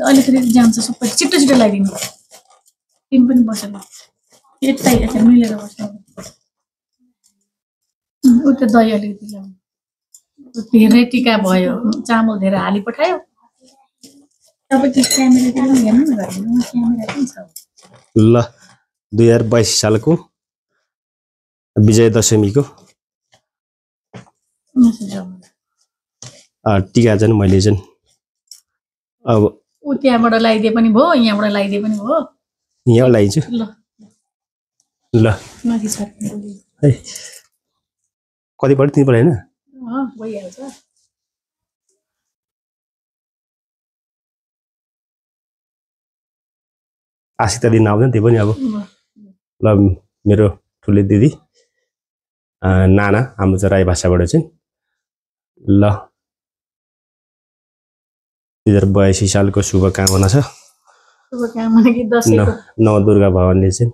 अलिकति जान्छ सबै छिटो छिटो लगाइदिनु तिमी पनि बसेर यता यता मिलेर बस्नु उता दही अलिकति ल्याउनु धेरै टिका भयो चामल धेरै हाली पठायो तपाईको क्यामेरातिर हेर्नु न घरमा क्यामेरा पनि छ ल 2022 सालको विजयदशमीको टिका चाहिँ मैले चाहिँ अब उ त्यहाँबाट लगाइदिए पनि भयो यहाँबाट लगाइदिए पनि भयो यहाँ लगाइदिन्छु ल ल माथि छ है कति पढ्यो तिमी पढ्यो हैन भइहाल्छ आशिता दिन आउँदैन त्यो पनि अब ल मेरो ठुलो दिदी नाना हाम्रो चाहिँ राई भाषाबाट चाहिँ ल 2082 सालको शुभकामना छ शुभकामना कि दशैंको नव दुर्गा भगवानले चाहिँ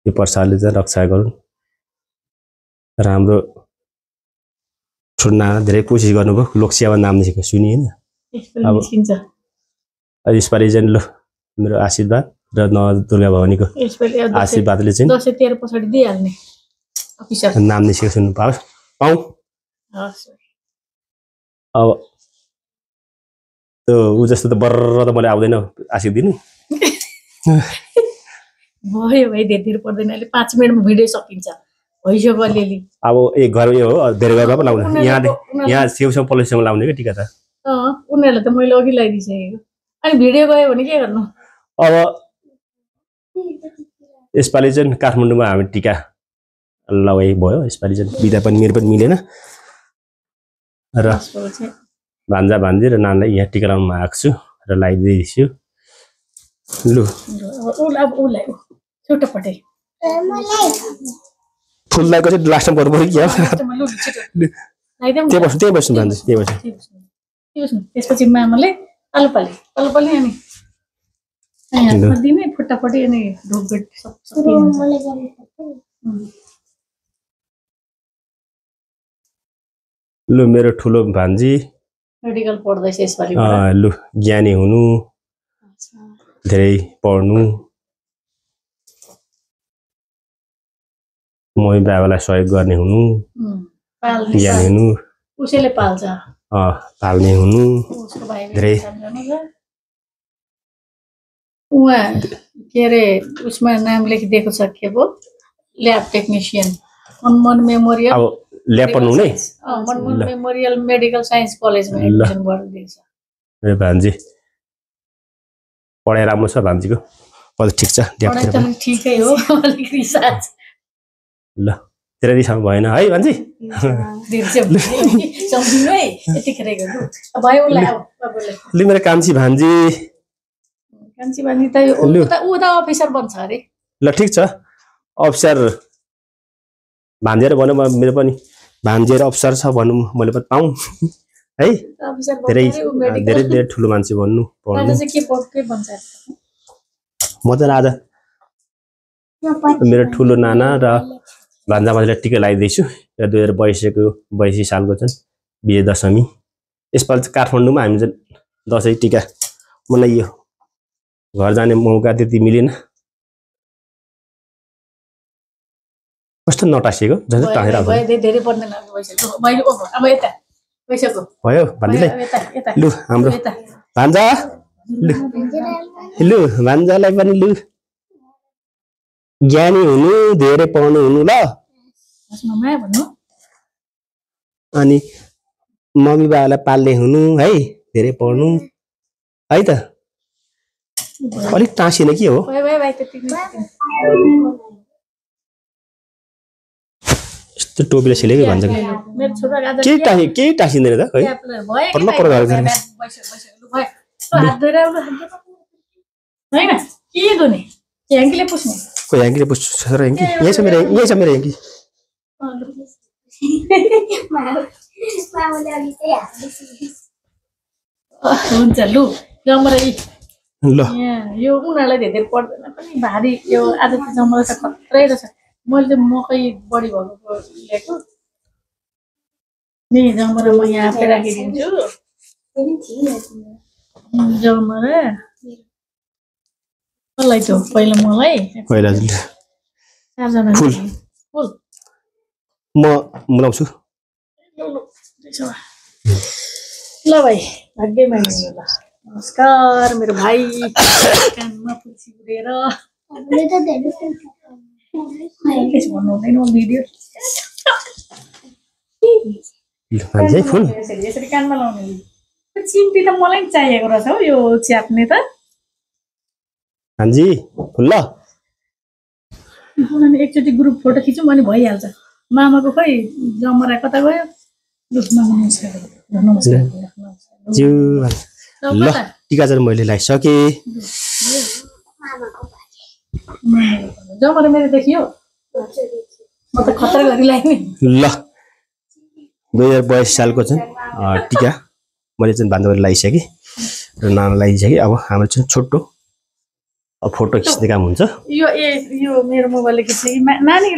यो प्रसादले चाहिँ रक्षा गरून् र हाम्रो छोड्न धेरै कोसिस गर्नुभयो लोकसेवा नाम निस्केको सुनि हैन अब यसपालि चाहिँ ल मेरो आशीर्वाद र नव दुर्गा भवानीको आशीर्वादले चाहिँ दशैं 13 पछाडी दिइहाल्ने अफिसर नाम निस्केको सुन्नु पाऊ अब त्यो उ जस्तो त बर्र त मलाई आउँदैन आशिष दिनु भयो भाइ धेरै पर्दैन अहिले 5 मिनेटमा भिडियो सकिन्छ भइसक्यो अलिअलि अब एक घर यो हो धेरै घरमा पनि लाउने यहाँ सेउसँग पलेसँग लाउने के टिका त उनीहरुले त मैले अघि लगाइदिसकेको अनि भिडियो गयो भने के गर्नु अब यसपालि चाहिँ काठमाडौँमा हामी टिका लगाइ भयो यसपालि चाहिँ बिदा पनि मेरो पनि मिलेन र भान्जा भान्जी र नानीलाई यहाँ टिका लगाउन आएको छु र लगाइदिन्छु लु फुललाई कसै लास्टमा गर्नु पर्यो के त्यही बस्नु भान्जी त्यही बस्नु त्यसपछि मामाले आलुपाली अनि दिने फटाफटी अनि ढोकबेट लु मेरो ठुलो भान्जी मेडिकल पढ्दैछ यसपालि लु ज्ञानी हुनु धेरै पढ्नु मम्मी बाबालाई सहयोग गर्ने हुनु ज्ञानी हुनु उसैले पाल्छ पाल्ने हुनु धेरै उहाँ के अरे उसमा नाम लेखिदिएको छ के पो ल्याब टेक्निशियन मनमोहन मेमोरियल अब ल्याब पढ्नु हुने मनमोहन मेमोरियल मेडिकल साइन्स कलेजमा एडमिसन गरिदिन्छ ए भान्जी पढाइ राम्रो छ भान्जीको पढ ठीक छ पढाइ त ठिकै हो अलिक रिसर्च ल तेरा रिसर्च भएन है भान्जी सम्झिनु है यतिखेर गर्नु भयो उसलाई अब बाबुले लु मेरो कान्छी भान्जी त उ त अफिसर बन्छ अरे ल ठीक छ अफिसर भान्जेर भनौँ मेरो पनि भान्जेर अफिसर छ भनौँ मैले पनि पाऊँ है धेरै धेरै ठुलो मान्छे भन्नु पढ्नु म त आज मेरो ठुलो नाना र भान्जा भान्जीलाई टिका लगाइदिन्छु र 2022 सालको चाहिँ विजयदशमी यसपालि चाहिँ काठमाडौँमा हामी चाहिँ दसैँ टिका मनाइयो घर जाने मौका त्यति मिलेन कस्तो नटासिएको झन् टाढेर आउँछ भयो भान्जीलाई लु हाम्रो भान्जा लु भान्जालाई पनि लु ज्ञानी हुनु धेरै पढ्नु हुनु ल अनि मम्मी बाबालाई पाल्ने हुनु है धेरै पढ्नु है त अलिक टाँसिने के हो यस्तो टोपीले सिलेकै भन्छ केही टाँसिँदैन त है पर्ल पर्ल कोही ह्याङ्कीले पुस्छ सर ह्याङ्की यही छ मेरो ह्याङ्की हुन्छ लु ल यो उनीहरूलाई धेरै पर्दैन पनि भारी यो आज त जमरा त खत्रै रहेछ मैले त मकै बढी भएको ल्याएको नि जमरा म यहाँ आफै राखिदिन्छु जमरा कसलाई त पहिला मलाई पहिला 4 जना फुल। फुल म मिलाउँछु। ल भाइ भाग्यमा ल नमस्कार मेरो भाइ कानमा पुल्सी उडेर भन्नु हुँदैन भिडियो मान्छे फुल यसरी कानमा लाउने चिम्टी त मलाई पनि चाहिएको रहेछ हौ यो च्याप्ने त हान्जी फुल ल अनि एकचोटि ग्रुप फोटो खिचौँ अनि भइहाल्छ मामाको खै जमरा कता गयो ल मामा नमस्कार ज्यू ल टिका चाहिँ मैले लगाइसकेँ। जमरा मेरो देखियो म त खतरा गरी लाग्ने ल 2022 सालको चाहिँ टिका मैले चाहिँ बान्धवले लगाइसकेँ र नाना लगाइसकेँ। अब हाम्रो चाहिँ छोटो फोटो खिच्ने काम हुन्छ। यो मेरो मोबाइलले खिच्ने नानी